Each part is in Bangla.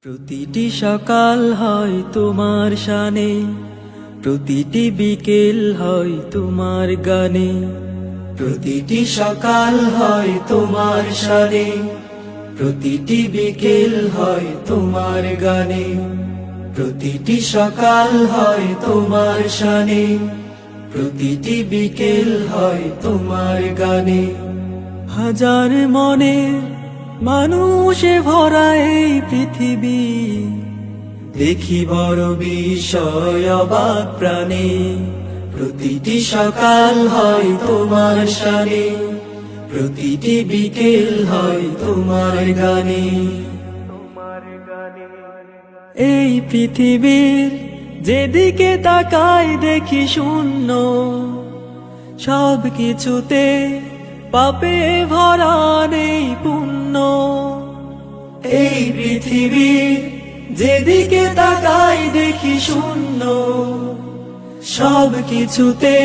প্রতিটি সকাল হয় তোমার শানে, প্রতিটি বিকেল হয় তোমার গানে। প্রতিটি সকাল হয় তোমার শানে, প্রতিটি বিকেল হয় তোমার গানে। প্রতিটি সকাল হয় তোমার শানে, প্রতিটি বিকেল হয় তোমার গানে। হাজার মনে মানুষে ভরা এই পৃথিবী, দেখি বড় বিষয় অবাক প্রাণে। প্রতিটি সকাল হয় তোমার শানে, প্রতিটি বিকেল হয় তোমার গানে। এই পৃথিবীর যেদিকে তাকাই দেখি শূন্য, সব কিছুতে পাপে ভরা নেই পুণ্য। এই পৃথিবীর যেদিকে তাকাই দেখি শূন্য, সব কিছুতে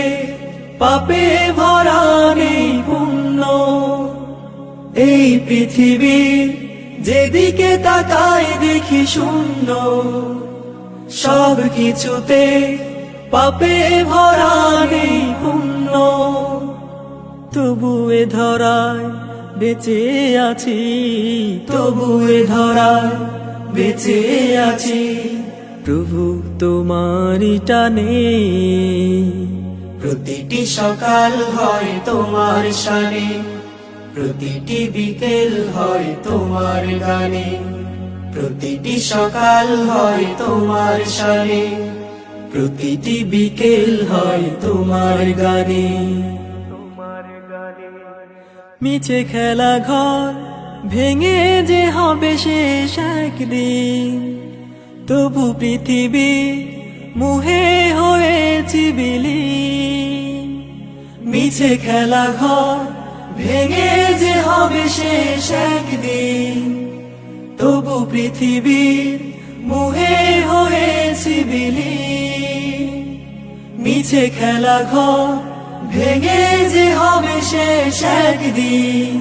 পাপে ভরা নেই পুণ্য। এই পৃথিবীর যেদিকে তাকাই দেখি শূন্য, সব কিছুতে পাপে ভরা নেই পুণ্য। তবু এ ধরায় বেঁচে আছি, তবু এ ধরায় বেঁচে আছি প্রভু তোমারই টানে। প্রতিটি সকাল হয় তোমার শানে, প্রতিটি বিকেল হয় তোমার গানে। প্রতিটি সকাল হয় তোমার শানে, প্রতিটি বিকেল হয় তোমার গানে। মিছে খেলা ঘর ভেঙে যে হবে শেষ একদিন, তবু পৃথিবী মুহে হয়েছি বিলীন। মিছে খেলা ঘর ভেঙে যে হবে শেষ একদিন, তবু পৃথিবীর মুহে হয়েছি বিলীন। মিছে খেলা ঘর ভেঙে যে হবে শেষ একদিন,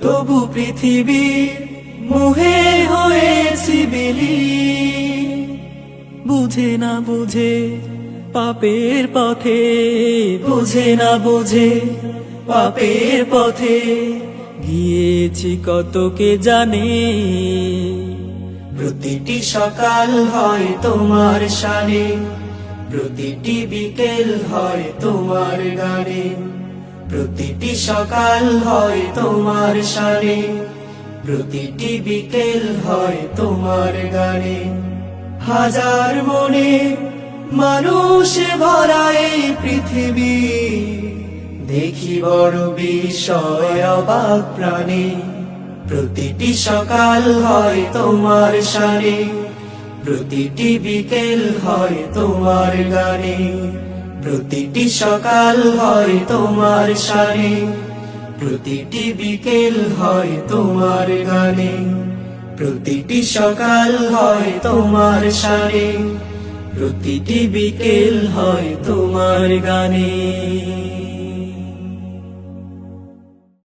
তবু পৃথিবীর মুহে হয়েছি বিলীন। বুঝে না বুঝে পাপের পথে, বুঝে না বুঝে পাপের পথে গিয়েছি কত কে জানে। প্রতিটি সকাল হয় তোমার শানে, প্রতিটি বিকেল হয় তোমার গানে। প্রতিটি সকাল হয় তোমার শানে, প্রতিটি বিকেল হয় তোমার গানে। হাজার মনে মানুষ ভরা এই পৃথিবী, দেখি বড় বিষয় অবাক প্রাণে। প্রতিটি সকাল হয় তোমার শানে, প্রতিটি বিকেল হয় তোমার গানে। প্রতিটি সকাল হয় তোমার শানে, প্রতিটি বিকেল হয় তোমার গানে। প্রতিটি সকাল হয় তোমার শানে, প্রতিটি বিকেল হয় তোমার গানে।